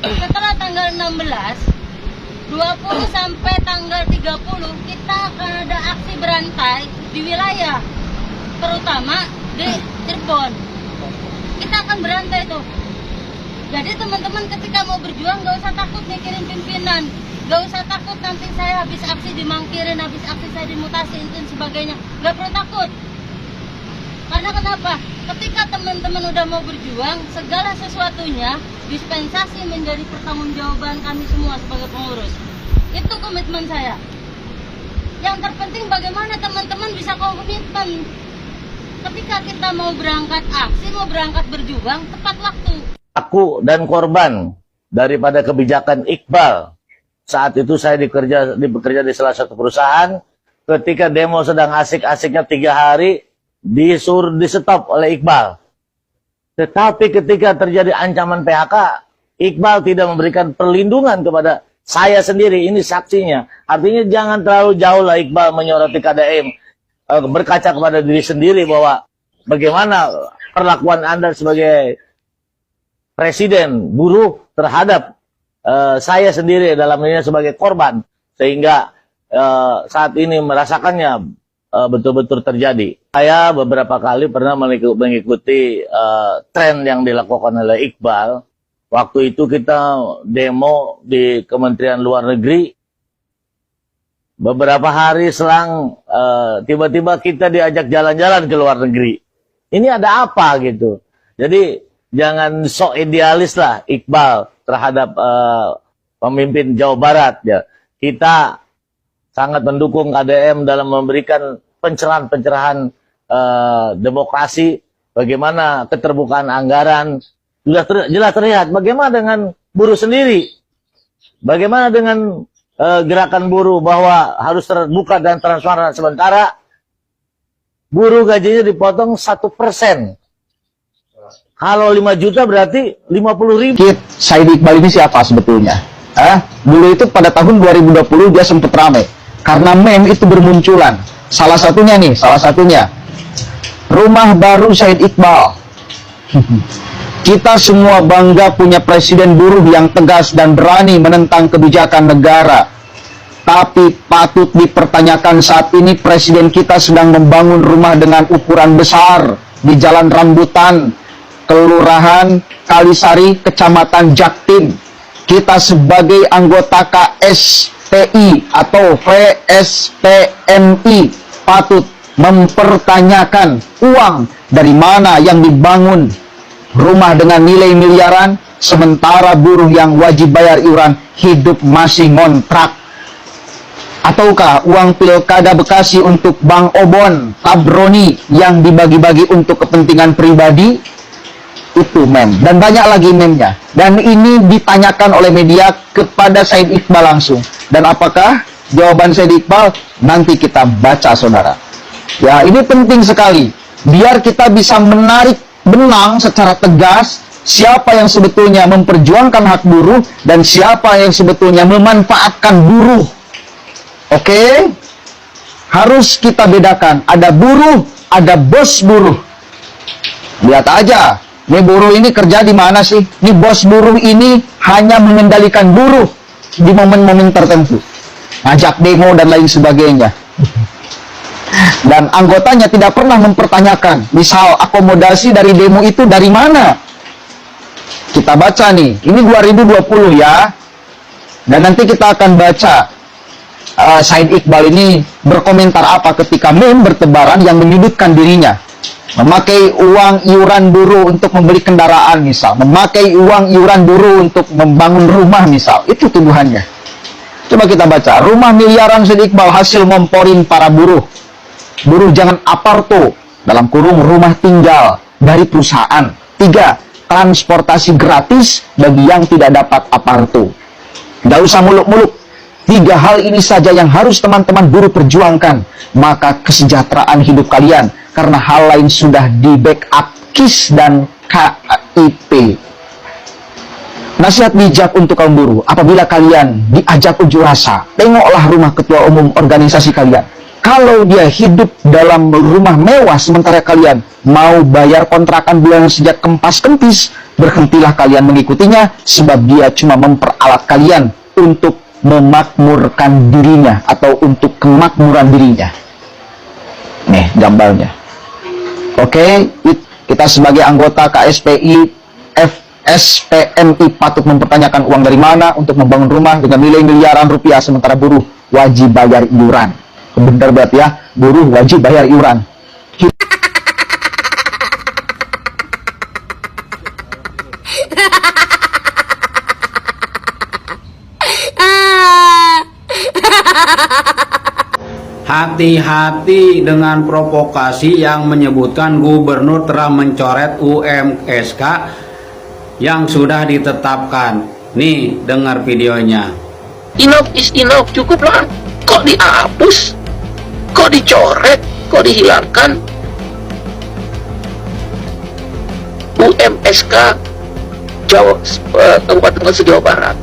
Setelah tanggal 16, 20 sampai tanggal 30 kita akan ada aksi berantai di wilayah, terutama di Cirebon. Kita akan berantai tuh. Jadi teman-teman ketika mau berjuang gak usah takut mikirin pimpinan, gak usah takut nanti saya habis aksi dimangkirin, habis aksi saya dimutasiin dan sebagainya. Gak perlu takut. Karena kenapa? Ketika teman-teman udah mau berjuang, segala sesuatunya dispensasi menjadi pertanggungjawaban kami semua sebagai pengurus. Itu komitmen saya. Yang terpenting bagaimana teman-teman bisa komitmen. Ketika kita mau berangkat aksi, mau berangkat berjuang, tepat waktu. Aku dan korban daripada kebijakan Iqbal. Saat itu saya bekerja di salah satu perusahaan. Ketika demo sedang asik-asiknya 3 hari, disuruh di-stop oleh Iqbal. Tetapi ketika terjadi ancaman PHK, Iqbal tidak memberikan perlindungan kepada saya sendiri. Ini saksinya. Artinya jangan terlalu jauh lah Iqbal menyoroti KDM. Berkaca kepada diri sendiri bahwa bagaimana perlakuan Anda sebagai presiden buruh terhadap saya sendiri dalam ini sebagai korban. Sehingga saat ini merasakannya betul-betul terjadi. Saya beberapa kali pernah mengikuti tren yang dilakukan oleh Iqbal. Waktu itu kita demo di Kementerian Luar Negeri. Beberapa hari selang tiba-tiba kita diajak jalan-jalan ke luar negeri. Ini ada apa gitu. Jadi jangan sok idealis lah Iqbal terhadap pemimpin Jawa Barat. Ya. Kita sangat mendukung KDM dalam memberikan pencerahan-pencerahan demokrasi, bagaimana keterbukaan anggaran. Sudah jelas terlihat bagaimana dengan buruh sendiri. Bagaimana dengan gerakan buruh bahwa harus terbuka dan transparan, sementara buruh gajinya dipotong 1%. Kalau 5 juta berarti 50.000. Said Iqbal ini siapa sebetulnya? Dulu itu pada tahun 2020 dia sempat ramai karena meme itu bermunculan. Salah satunya rumah baru Said Iqbal. Kita semua bangga punya presiden buruh yang tegas dan berani menentang kebijakan negara. Tapi patut dipertanyakan saat ini presiden kita sedang membangun rumah dengan ukuran besar di Jalan Rambutan, Kelurahan Kalisari, Kecamatan Jaktim. Kita sebagai anggota KSPI atau VSPMI patut mempertanyakan uang dari mana yang dibangun rumah dengan nilai miliaran, sementara buruh yang wajib bayar iuran hidup masih ngontrak. Ataukah uang pilkada Bekasi untuk Bang Obon, Tabroni yang dibagi-bagi untuk kepentingan pribadi? Itu meme. Dan banyak lagi meme-nya. Dan ini ditanyakan oleh media kepada Said Iqbal langsung. Dan apakah jawaban Said Iqbal? Nanti kita baca, saudara. Ya, ini penting sekali. Biar kita bisa menarik benang secara tegas siapa yang sebetulnya memperjuangkan hak buruh dan siapa yang sebetulnya memanfaatkan buruh. Oke? Harus kita bedakan. Ada buruh, ada bos buruh. Lihat aja, ini buruh ini kerja di mana sih? Ini bos buruh ini hanya mengendalikan buruh di momen-momen tertentu. Ngajak demo dan lain sebagainya. Dan anggotanya tidak pernah mempertanyakan, misal akomodasi dari demo itu dari mana? Kita baca nih, ini 2020 ya. Dan nanti kita akan baca Said Iqbal ini berkomentar apa ketika meme bertebaran yang menyudutkan dirinya. Memakai uang iuran buruh untuk membeli kendaraan misal, memakai uang iuran buruh untuk membangun rumah misal, itu tuduhannya. Coba kita baca, rumah miliaran Said Iqbal hasil ngomporin para buruh. Buruh jangan aparto, dalam kurung rumah tinggal dari perusahaan. 3. Transportasi gratis bagi yang tidak dapat aparto. Gak usah muluk-muluk. 3 hal ini saja yang harus teman-teman buruh perjuangkan. Maka kesejahteraan hidup kalian. Karena hal lain sudah di backup KIS dan KIP. Nasihat bijak untuk kaum buruh. Apabila kalian diajak unjuk rasa, tengoklah rumah ketua umum organisasi kalian. Kalau dia hidup dalam rumah mewah sementara kalian mau bayar kontrakan bulanan sejak kempas kempis, berhentilah kalian mengikutinya, sebab dia cuma memperalat kalian untuk memakmurkan dirinya atau untuk kemakmuran dirinya. Nih gambarnya. Oke, kita sebagai anggota KSPI FSPMI patut mempertanyakan uang dari mana untuk membangun rumah dengan nilai miliaran rupiah sementara buruh wajib bayar iuran. Benar berarti ya, buruh wajib bayar iuran. Hati-hati dengan provokasi yang menyebutkan gubernur telah mencoret UMSK yang sudah ditetapkan. Nih, dengar videonya. Enough is enough, cukuplah. Kok dihapus? Kok dicoret? Kok dihilangkan? UMSK Kabupaten Bekasi, Jawa Barat.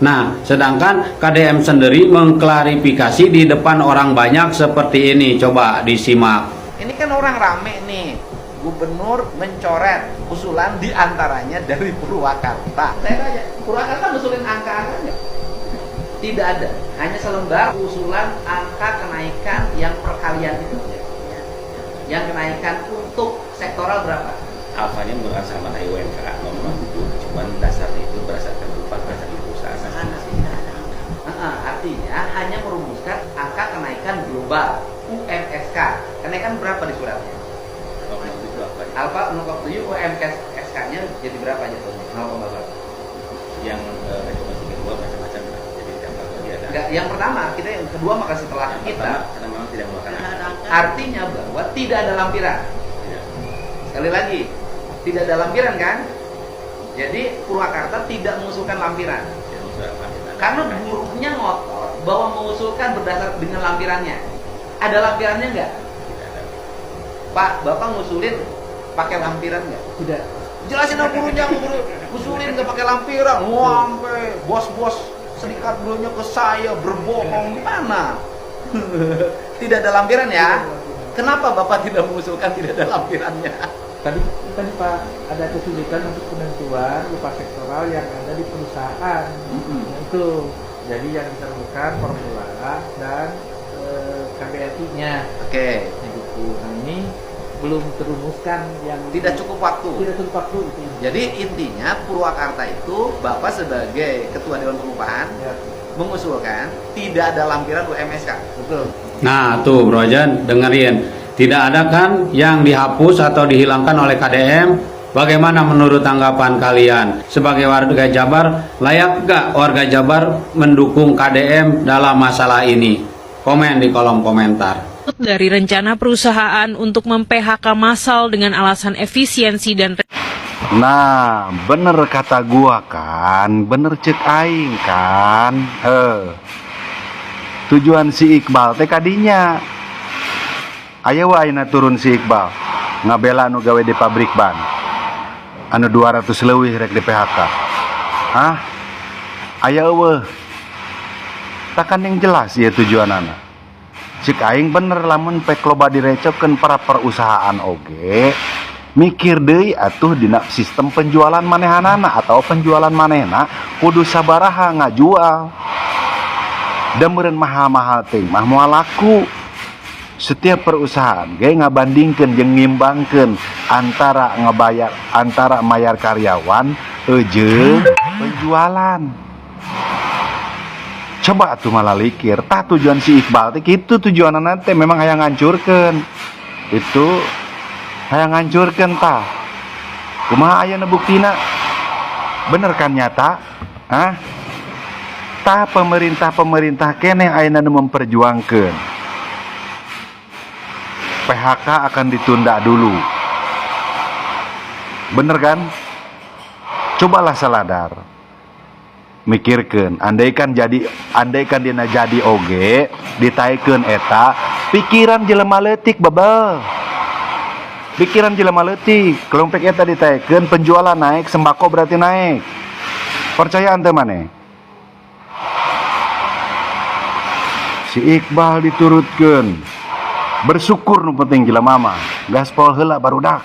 Nah, sedangkan KDM sendiri mengklarifikasi di depan orang banyak seperti ini. Coba disimak. Ini kan orang rame nih. Gubernur mencoret usulan diantaranya dari Purwakarta. Saya tanya, Purwakarta usulin angka-angka nggak? Tidak ada. Hanya selembar usulan angka kenaikan yang perkalian itu. Yang kenaikan untuk sektoral berapa? Alfanya berasal mana UMK nomor 7, cuman dasarnya itu berdasarkan upah berdasarkan usaha. Artinya hanya merumuskan angka kenaikan global UMSK. Kenaikan berapa di suratnya? Alfa 0,7 UMSK-nya jadi berapa jatuhnya? 0,8. Yang rekomendasi kedua macam-macam, jadi tidak ada. Enggak, yang pertama, yang kedua maka setelah Yang kita pertama, karena memang tidak melakukan artinya bahwa tidak ada lampiran. tidak. Sekali lagi, tidak ada lampiran kan? Jadi Purwakarta tidak mengusulkan lampiran. Tidak usaha apa-apa. Karena buruhnya ngotot bahwa mengusulkan berdasar dengan lampirannya. Ada lampirannya nggak? Tidak ada. Pak, Bapak ngusulin pakai lampiran nggak? Tidak. Jelasin dong buruhnya, ngusulin nggak pakai lampiran. Wah, sampai bos-bos serikat buruhnya ke saya berbohong gimana? Tidak ada lampiran ya? Kenapa Bapak tidak mengusulkan tidak ada lampirannya? Tadi Pak ada kesulitan untuk penentuan upah sektoral yang ada di perusahaan. Itu jadi yang ditemukan formula dan KBRI-nya. Oke. Gitu. Nah ini belum terumuskan yang Tidak cukup waktu. Tidak cukup waktu itu. Jadi intinya Purwakarta itu Bapak sebagai Ketua Dewan Pengupahan Ya, mengusulkan tidak ada lampiran UMSK. betul. Nah, tuh Bro Jan, dengerin. Tidak ada kan yang dihapus atau dihilangkan oleh KDM? Bagaimana menurut tanggapan kalian? Sebagai warga Jabar, layak gak warga Jabar mendukung KDM dalam masalah ini? Komen di kolom komentar. Dari rencana perusahaan untuk mem-PHK massal dengan alasan efisiensi dan Nah, bener kata gua kan, bener cek aing kan. Tujuan si Iqbal teh kadinya. Aya wae ayeuna turun si Iqbal ngabela anu gawe di pabrik ban. Anu 200 leuwih rek di PHK. Hah? Aya eueuh. Takan yang jelas ya tujuanana. Cik aing bener lamun pek loba direcokeun para perusahaan oge. Mikir deui atuh dina sistem penjualan manehanana atau penjualan manehna kudu sabaraha ngajual. Da meureun mahal-mahal teh mah moal laku. Setiap perusahaan ge ngabandingkeun jeung ngimbangkeun antara mayar karyawan jeung penjualan. Coba atuh malah likir, tah tujuan si Iqbal teh kitu tujuanna teh memang hayang ngancurkeun. Itu hayang ngancurkeun tah. Kumaha aya buktina? Bener kan nyata? Hah? Tah pemerintah keneh ayeuna nu memperjuangkeun. PHK akan ditunda dulu. Bener kan? Cobalah saladar. Mikirkeun, andaikan dina jadi oge, ditaikeun eta, pikiran jelema leutik babel. Pikiran jelema leutik, kelompok eta ditaikeun, penjualan naik, sembako berarti naik. Percayaan teh maneh? Si Iqbal diturutkeun. Bersyukur nu penting jelema mah gaspol heula barudak.